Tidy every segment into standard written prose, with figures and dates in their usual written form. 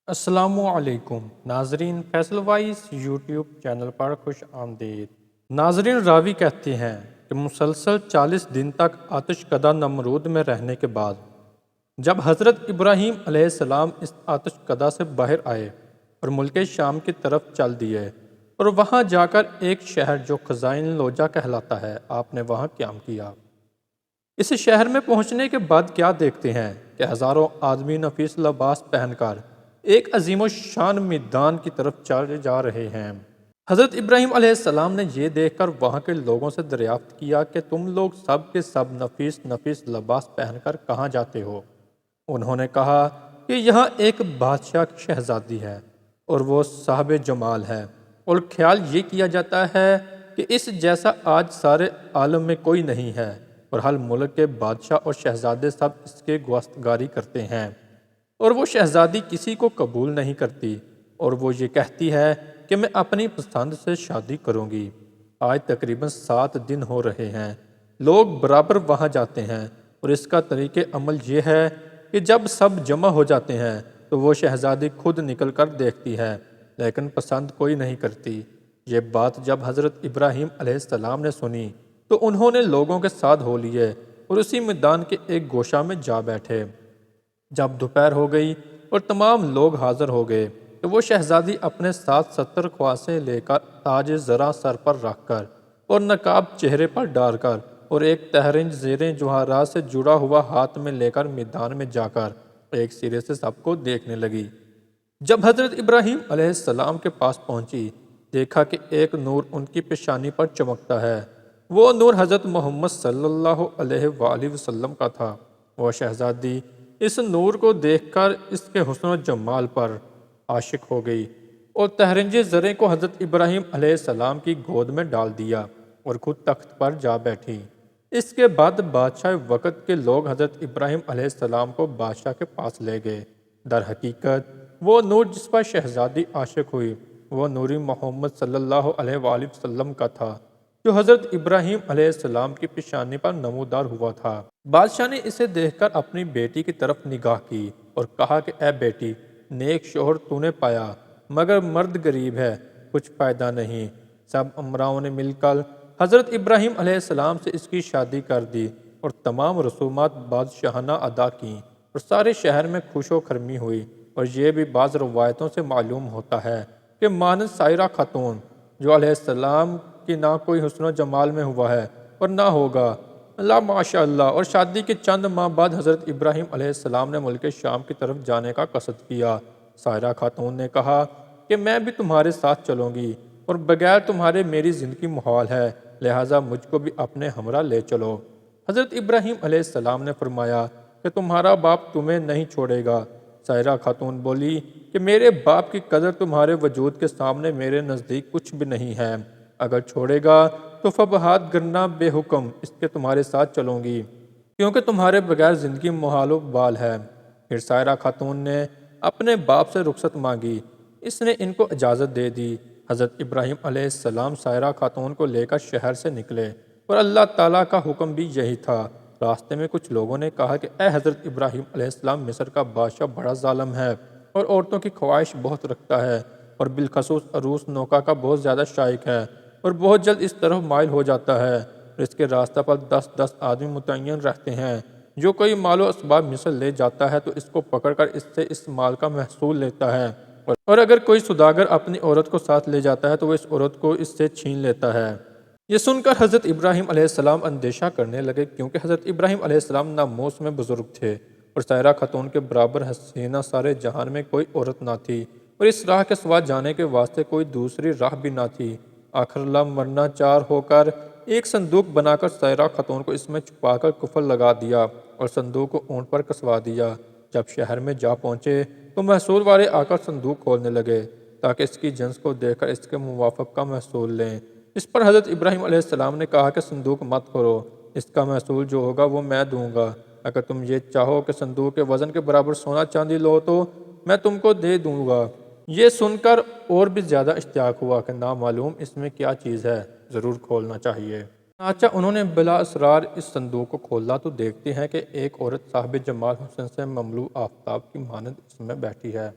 السلام علیکم ناظرین، فیصل وائس یوٹیوب چینل پر خوش آمدید۔ ناظرین، راوی کہتے ہیں کہ مسلسل 40 دن تک آتش کدہ نمرود میں رہنے کے بعد جب حضرت ابراہیم علیہ السلام اس آتش کدہ سے باہر آئے اور ملک شام کی طرف چل دیے اور وہاں جا کر ایک شہر جو خزائن لوجہ کہلاتا ہے، آپ نے وہاں قیام کیا۔ اس شہر میں پہنچنے کے بعد کیا دیکھتے ہیں کہ ہزاروں آدمی نفیس لباس پہن کر ایک عظیم و شان میدان کی طرف چلے جا رہے ہیں۔ حضرت ابراہیم علیہ السلام نے یہ دیکھ کر وہاں کے لوگوں سے دریافت کیا کہ تم لوگ سب کے سب نفیس نفیس لباس پہن کر کہاں جاتے ہو؟ انہوں نے کہا کہ یہاں ایک بادشاہ کی شہزادی ہے اور وہ صاحب جمال ہے، اور خیال یہ کیا جاتا ہے کہ اس جیسا آج سارے عالم میں کوئی نہیں ہے، اور ہر ملک کے بادشاہ اور شہزادے سب اس کے گواستگاری کرتے ہیں، اور وہ شہزادی کسی کو قبول نہیں کرتی، اور وہ یہ کہتی ہے کہ میں اپنی پسند سے شادی کروں گی۔ آج تقریباً 7 دن ہو رہے ہیں، لوگ برابر وہاں جاتے ہیں، اور اس کا طریق عمل یہ ہے کہ جب سب جمع ہو جاتے ہیں تو وہ شہزادی خود نکل کر دیکھتی ہے، لیکن پسند کوئی نہیں کرتی۔ یہ بات جب حضرت ابراہیم علیہ السلام نے سنی تو انہوں نے لوگوں کے ساتھ ہو لیے اور اسی میدان کے ایک گوشہ میں جا بیٹھے۔ جب دوپہر ہو گئی اور تمام لوگ حاضر ہو گئے تو وہ شہزادی اپنے ساتھ 70 خواصیں لے کر، تاج زرہ سر پر رکھ کر اور نقاب چہرے پر ڈال کر اور ایک تہرنج زیریں جواہرات سے جڑا ہوا ہاتھ میں لے کر میدان میں جا کر ایک سرے سے سب کو دیکھنے لگی۔ جب حضرت ابراہیم علیہ السلام کے پاس پہنچی، دیکھا کہ ایک نور ان کی پیشانی پر چمکتا ہے۔ وہ نور حضرت محمد صلی اللہ علیہ وآلہ وسلم کا تھا۔ وہ شہزادی اس نور کو دیکھ کر اس کے حسن و جمال پر عاشق ہو گئی اور تہرنج زریں کو حضرت ابراہیم علیہ السلام کی گود میں ڈال دیا اور خود تخت پر جا بیٹھی۔ اس کے بعد بادشاہ وقت کے لوگ حضرت ابراہیم علیہ السلام کو بادشاہ کے پاس لے گئے۔ در حقیقت وہ نور جس پر شہزادی عاشق ہوئی وہ نوری محمد صلی اللہ علیہ وآلہ وسلم کا تھا، جو حضرت ابراہیم علیہ السلام کی پیشانی پر نمودار ہوا تھا۔ بادشاہ نے اسے دیکھ کر اپنی بیٹی کی طرف نگاہ کی اور کہا کہ اے بیٹی، نیک شوہر تو نے پایا، مگر مرد غریب ہے، کچھ فائدہ نہیں۔ سب امراؤں نے مل کر حضرت ابراہیم علیہ السلام سے اس کی شادی کر دی اور تمام رسومات بادشاہانہ ادا کیں، اور سارے شہر میں خوش و خرمی ہوئی۔ اور یہ بھی بعض روایتوں سے معلوم ہوتا ہے کہ مانند سائرہ خاتون، جو علیہ السلام کی نہ کوئی حسن و جمال میں ہوا ہے اور نہ ہوگا، اللہ ماشاء اللہ، اور شادی کے چند ماہ بعد حضرت ابراہیم علیہ السلام نے ملک شام کی طرف جانے کا قصد کیا۔ سائرہ خاتون نے کہا کہ میں بھی تمہارے ساتھ چلوں گی، اور بغیر تمہارے میری زندگی محال ہے، لہٰذا مجھ کو بھی اپنے ہمراہ لے چلو۔ حضرت ابراہیم علیہ السلام نے فرمایا کہ تمہارا باپ تمہیں نہیں چھوڑے گا۔ سائرہ خاتون بولی کہ میرے باپ کی قدر تمہارے وجود کے سامنے میرے نزدیک کچھ بھی نہیں ہے، اگر چھوڑے گا تو فبہات گرنا بے حکم اس کے تمہارے ساتھ چلوں گی، کیونکہ تمہارے بغیر زندگی محال و بال ہے۔ پھر سائرہ خاتون نے اپنے باپ سے رخصت مانگی، اس نے ان کو اجازت دے دی۔ حضرت ابراہیم علیہ السلام سائرہ خاتون کو لے کر شہر سے نکلے، اور اللہ تعالیٰ کا حکم بھی یہی تھا۔ راستے میں کچھ لوگوں نے کہا کہ اے حضرت ابراہیم علیہ السلام، مصر کا بادشاہ بڑا ظالم ہے اور عورتوں کی خواہش بہت رکھتا ہے، اور بالخصوص عروس نوکہ کا بہت زیادہ شائق ہے، اور بہت جلد اس طرف مائل ہو جاتا ہے، اور اس کے راستہ پر 10 آدمی متعین رہتے ہیں۔ جو کوئی مال و اسباب مصر لے جاتا ہے تو اس کو پکڑ کر اس سے اس مال کا محصول لیتا ہے، اور اگر کوئی سوداگر اپنی عورت کو ساتھ لے جاتا ہے تو وہ اس عورت کو اس سے چھین لیتا ہے۔ یہ سن کر حضرت ابراہیم علیہ السلام اندیشہ کرنے لگے، کیونکہ حضرت ابراہیم علیہ السلام ناموس میں بزرگ تھے، اور سائرہ خاتون کے برابر حسینہ سارے جہان میں کوئی عورت نہ تھی، اور اس راہ کے سوا جانے کے واسطے کوئی دوسری راہ بھی نہ تھی۔ آخر اللہ مرنا چار ہو کر ایک صندوق بنا کر سائرہ خاتون کو اس میں چھپا کر قفل لگا دیا اور صندوق کو اونٹ پر کسوا دیا۔ جب شہر میں جا پہنچے تو محصول والے آ کر صندوق کھولنے لگے تاکہ اس کی جنس کو دیکھ کر اس کے موافق کا محصول لیں۔ اس پر حضرت ابراہیم علیہ السلام نے کہا کہ صندوق مت کرو، اس کا محصول جو ہوگا وہ میں دوں گا۔ اگر تم یہ چاہو کہ صندوق کے وزن کے برابر سونا چاندی لو تو میں تم کو دے دوں گا۔ یہ سن کر اور بھی زیادہ اشتیاق ہوا کہ نامعلوم اس میں کیا چیز ہے، ضرور کھولنا چاہیے۔ چنانچہ انہوں نے بلا اسرار اس صندوق کو کھولا تو دیکھتے ہیں کہ ایک عورت صاحب جمال حسن سے مملو آفتاب کی مانند اس میں بیٹھی ہے۔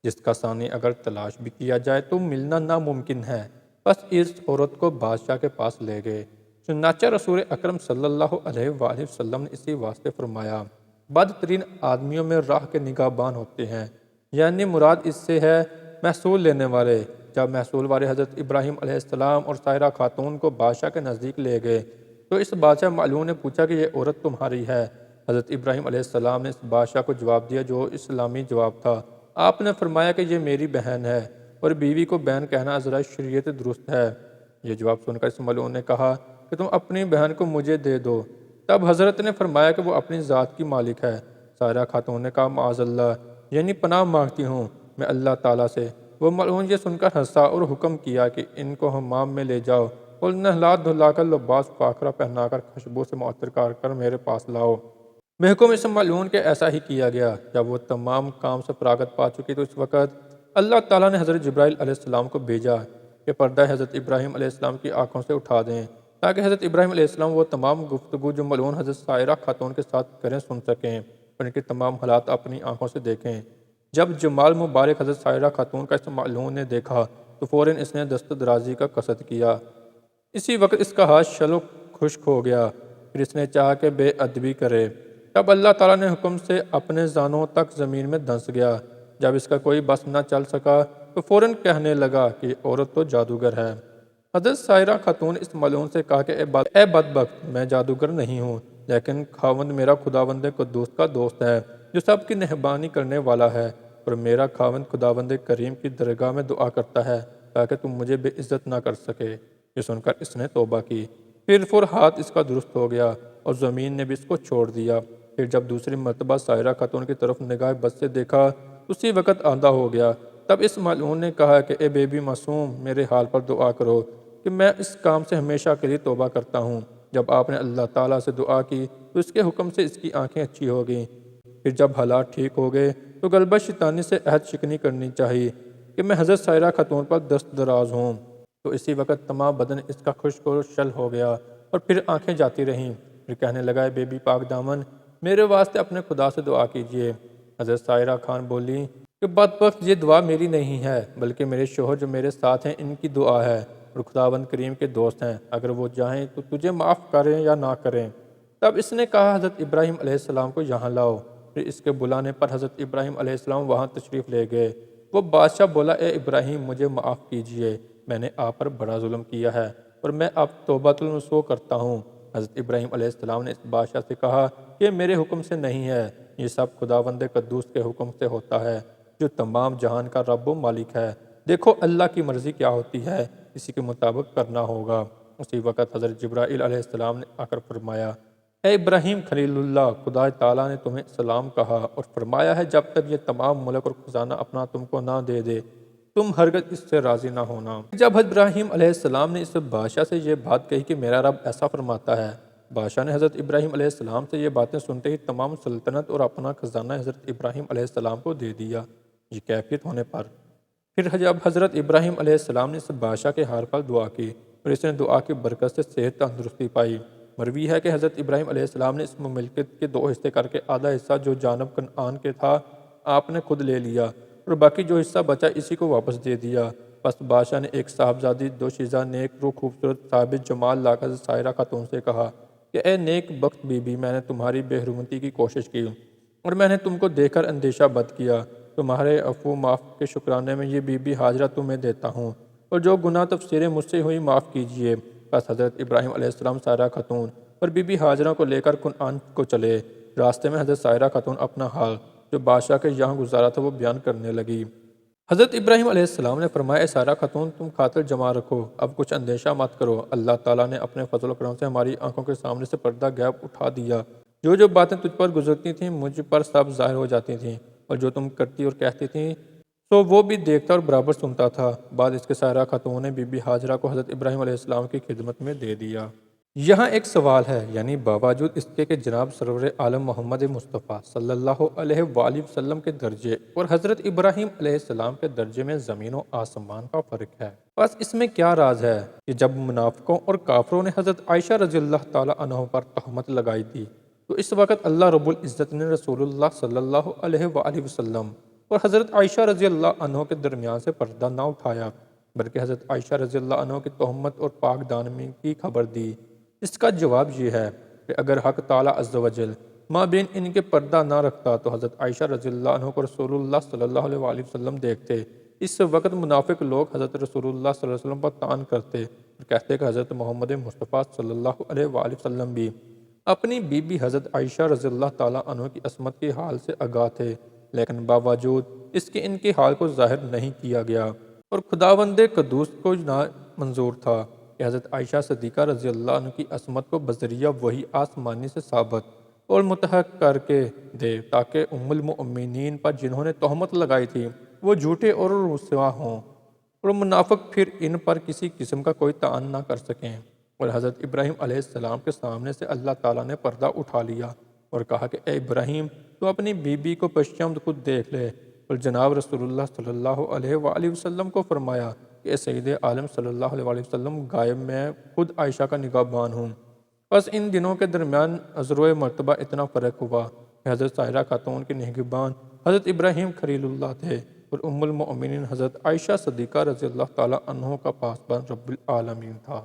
جس کا ثانی اگر تلاش بھی کیا جائے تو ملنا ناممکن ہے۔ بس اس عورت کو بادشاہ کے پاس لے گئے۔ چنانچہ رسول اکرم صلی اللہ علیہ وآلہ وسلم نے اسی واسطے فرمایا، بدترین آدمیوں میں راہ کے نگہبان ہوتے ہیں، یعنی مراد اس سے ہے محصول لینے والے۔ جب محصول والے حضرت ابراہیم علیہ السلام اور سائرہ خاتون کو بادشاہ کے نزدیک لے گئے تو اس بادشاہ معلوم نے پوچھا کہ یہ عورت تمہاری ہے؟ حضرت ابراہیم علیہ السلام نے اس بادشاہ کو جواب دیا جو اسلامی جواب تھا۔ آپ نے فرمایا کہ یہ میری بہن ہے، اور بیوی کو بہن کہنا ذرا شریعت درست ہے۔ یہ جواب سن کر اس ملعون نے کہا کہ تم اپنی بہن کو مجھے دے دو۔ تب حضرت نے فرمایا کہ وہ اپنی ذات کی مالک ہے۔ سائرہ خاتون نے کہا معاذ اللہ، یعنی پناہ مانگتی ہوں میں اللہ تعالیٰ سے۔ وہ ملعون یہ سن کر ہنسا اور حکم کیا کہ ان کو حمام میں لے جاؤ اور نہلا دھلا کر لباس فاخرہ پہنا کر خوشبو سے معطر کر میرے پاس لاؤ۔ محکم اس ملعون کے ایسا ہی کیا گیا۔ جب وہ تمام کام سے فراغت پا چکی تو اس وقت اللہ تعالیٰ نے حضرت جبرائیل علیہ السلام کو بھیجا کہ پردہ حضرت ابراہیم علیہ السلام کی آنکھوں سے اٹھا دیں تاکہ حضرت ابراہیم علیہ السلام وہ تمام گفتگو جو ملعون حضرت سائرہ خاتون کے ساتھ کریں سن سکیں اور ان کے تمام حالات اپنی آنکھوں سے دیکھیں۔ جب جمال مبارک حضرت سائرہ خاتون کا اس ملعون نے دیکھا تو فوراً اس نے دست درازی کا قصد کیا۔ اسی وقت اس کا ہاتھ شل خشک ہو گیا۔ پھر اس نے چاہا کہ بے ادبی کرے، تب اللہ تعالیٰ نے حکم سے اپنے زانوں تک زمین میں دھنس گیا۔ جب اس کا کوئی بس نہ چل سکا تو فوراً کہنے لگا کہ عورت تو جادوگر ہے۔ حضرت سائرہ خاتون نے اس ملعون سے کہا کہ اے بدبخت، میں جادوگر نہیں ہوں، لیکن خاوند میرا خداوند قدوس کا دوست ہے جو سب کی نگہبانی کرنے والا ہے، اور میرا خاوند خداوند کریم کی درگاہ میں دعا کرتا ہے تاکہ تم مجھے بے عزت نہ کر سکے۔ یہ سن کر اس نے توبہ کی۔ پھر ہاتھ اس کا درست ہو گیا اور زمین نے بھی اس کو چھوڑ دیا۔ پھر جب دوسری مرتبہ سائرہ خاتون کی طرف نگاہ بد سے دیکھا اسی وقت آندھا ہو گیا۔ تب اس ملعون نے کہا کہ اے بے بی معصوم، میرے حال پر دعا کرو کہ میں اس کام سے ہمیشہ کے لیے توبہ کرتا ہوں۔ جب آپ نے اللہ تعالیٰ سے دعا کی تو اس کے حکم سے اس کی آنکھیں اچھی ہو گئیں۔ پھر جب حالات ٹھیک ہو گئے تو غلبہ شیطانی سے عہد شکنی کرنی چاہیے کہ میں حضرت سائرہ خاتون پر دست دراز ہوں۔ تو اسی وقت تمام بدن اس کا خشک و شل ہو گیا اور پھر آنکھیں جاتی رہیں۔ پھر کہنے لگا اے بے بی پاک دامن، میرے واسطے اپنے خدا سے دعا کیجیے۔ حضرت سائرہ خان بولی کہ بدبخت، یہ دعا میری نہیں ہے بلکہ میرے شوہر جو میرے ساتھ ہیں ان کی دعا ہے، اور خداوند کریم کے دوست ہیں، اگر وہ چاہیں تو تجھے معاف کریں یا نہ کریں۔ تب اس نے کہا حضرت ابراہیم علیہ السلام کو یہاں لاؤ۔ پھر اس کے بلانے پر حضرت ابراہیم علیہ السلام وہاں تشریف لے گئے۔ وہ بادشاہ بولا اے ابراہیم، مجھے معاف کیجیے، میں نے آپ پر بڑا ظلم کیا ہے اور میں اب توبۃ النصوح کرتا ہوں۔ حضرت ابراہیم علیہ السلام نے اس بادشاہ سے کہا کہ یہ میرے حکم سے نہیں ہے، یہ سب خداوند قدوس کے حکم سے ہوتا ہے جو تمام جہان کا رب و مالک ہے۔ دیکھو اللہ کی مرضی کیا ہوتی ہے، اسی کے مطابق کرنا ہوگا۔ اسی وقت حضرت جبرائیل علیہ السلام نے آ کر فرمایا اے ابراہیم خلیل اللہ، خدا تعالیٰ نے تمہیں سلام کہا اور فرمایا ہے جب تک یہ تمام ملک اور خزانہ اپنا تم کو نہ دے دے تم ہرگز اس سے راضی نہ ہونا۔ جب حضرت ابراہیم علیہ السلام نے اس بادشاہ سے یہ بات کہی کہ میرا رب ایسا فرماتا ہے، بادشاہ نے حضرت ابراہیم علیہ السلام سے یہ باتیں سنتے ہی تمام سلطنت اور اپنا خزانہ حضرت ابراہیم علیہ السلام کو دے دیا۔ یہ کیفیت ہونے پر پھر جب حضرت ابراہیم علیہ السلام نے اس بادشاہ کے حال پر دعا کی اور اس نے دعا کی برکت سے صحت تندرستی پائی۔ مروی ہے کہ حضرت ابراہیم علیہ السلام نے اس مملکت کے 2 حصے کر کے آدھا حصہ جو جانب کنعان کے تھا آپ نے خود لے لیا اور باقی جو حصہ بچا اسی کو واپس دے دیا۔ پس بادشاہ نے ایک صاحبزادی 2 شیزہ نیک رو خوبصورت صاحب جمال لا کر سائرہ خاتون سے کہا کہ اے نیک بخت بی بی، میں نے تمہاری بے حرمتی کی کوشش کی اور میں نے تم کو دیکھ کر اندیشہ بد کیا، تمہارے عفو معاف کے شکرانے میں یہ بی بی ہاجرہ تمہیں دیتا ہوں، اور جو گناہ تقصیریں مجھ سے ہوئی معاف کیجیے۔ پس حضرت ابراہیم علیہ السلام سائرہ خاتون اور بی بی ہاجرہ کو لے کر کنعان کو چلے۔ راستے میں حضرت سائرہ خاتون اپنا حال جو بادشاہ کے یہاں گزارا تھا وہ بیان کرنے لگی۔ حضرت ابراہیم علیہ السلام نے فرمایا اے سائرہ خاتون، تم خاطر جمع رکھو، اب کچھ اندیشہ مت کرو، اللہ تعالیٰ نے اپنے فضل و کرم سے ہماری آنکھوں کے سامنے سے پردہ غیب اٹھا دیا۔ جو باتیں تجھ پر گزرتی تھیں مجھ پر سب ظاہر ہو جاتی تھیں، اور جو تم کرتی اور کہتی تھیں تو وہ بھی دیکھتا اور برابر سنتا تھا۔ بعد اس کے سائرہ خاتون نے بی بی ہاجرہ کو حضرت ابراہیم علیہ السلام کی خدمت میں دے دیا۔ یہاں ایک سوال ہے، یعنی باوجود اس کے کہ جناب سرور عالم محمد مصطفیٰ صلی اللہ علیہ وآلہ وسلم کے درجے اور حضرت ابراہیم علیہ السلام کے درجے میں زمین و آسمان کا فرق ہے، بس اس میں کیا راز ہے کہ جب منافقوں اور کافروں نے حضرت عائشہ رضی اللہ تعالیٰ عنہ پر تہمت لگائی تھی تو اس وقت اللہ رب العزت نے رسول اللہ صلی اللہ علیہ وآلہ وسلم اور حضرت عائشہ رضی اللہ عنہ کے درمیان سے پردہ نہ اٹھایا، بلکہ حضرت عائشہ رضی اللہ عنہ کی تہمت اور پاک دامنی کی خبر دی۔ اس کا جواب یہ ہے کہ اگر حق تعالیٰ عز و جل مابین ان کے پردہ نہ رکھتا تو حضرت عائشہ رضی اللہ عنہ کو رسول اللہ صلی اللہ علیہ وآلہ وسلم دیکھتے۔ اس وقت منافق لوگ حضرت رسول اللہ صلی اللہ علیہ وسلم پر طعن کرتے اور کہتے کہ حضرت محمد مصطفیٰ صلی اللہ علیہ وآلہ وسلم بھی اپنی بی بی حضرت عائشہ رضی اللہ تعالیٰ عنہ کی عصمت کے حال سے آگاہ تھے، لیکن باوجود اس کے ان کے حال کو ظاہر نہیں کیا گیا، اور خداوند قدوس کو نہ منظور تھا کہ حضرت عائشہ صدیقہ رضی اللہ عنہ کی عصمت کو بذریعہ وحی آسمانی سے ثابت اور متحق کر کے دے، تاکہ ام المؤمنین پر جنہوں نے تہمت لگائی تھی وہ جھوٹے اور رسوا ہوں، اور منافق پھر ان پر کسی قسم کا کوئی طعن نہ کر سکیں۔ اور حضرت ابراہیم علیہ السلام کے سامنے سے اللہ تعالیٰ نے پردہ اٹھا لیا اور کہا کہ اے ابراہیم تو اپنی بی بی کو پشچمد خود دیکھ لے، اور جناب رسول اللہ صلی اللہ علیہ وآلہ وسلم کو فرمایا کہ اے سید عالم صلی اللہ علیہ وآلہ وسلم، غائب میں خود عائشہ کا نگہبان ہوں۔ بس ان دنوں کے درمیان ازروئے مرتبہ اتنا فرق ہوا کہ حضرت سائرہ خاتون کے نگہبان حضرت ابراہیم خلیل اللہ تھے، اور ام المؤمنین حضرت عائشہ صدیقہ رضی اللہ تعالیٰ عنہ کا پاسبان رب العالمین تھا۔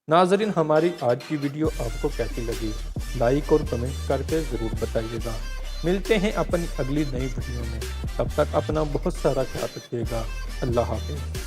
ناظرین، ہماری آج کی ویڈیو آپ کو کیسی لگی؟ لائک اور کمنٹ کر کے ضرور بتائیے گا۔ ملتے ہیں اپنی اگلی نئی ویڈیو میں، تب تک اپنا بہت سارا خیال رکھیے گا۔ اللہ حافظ۔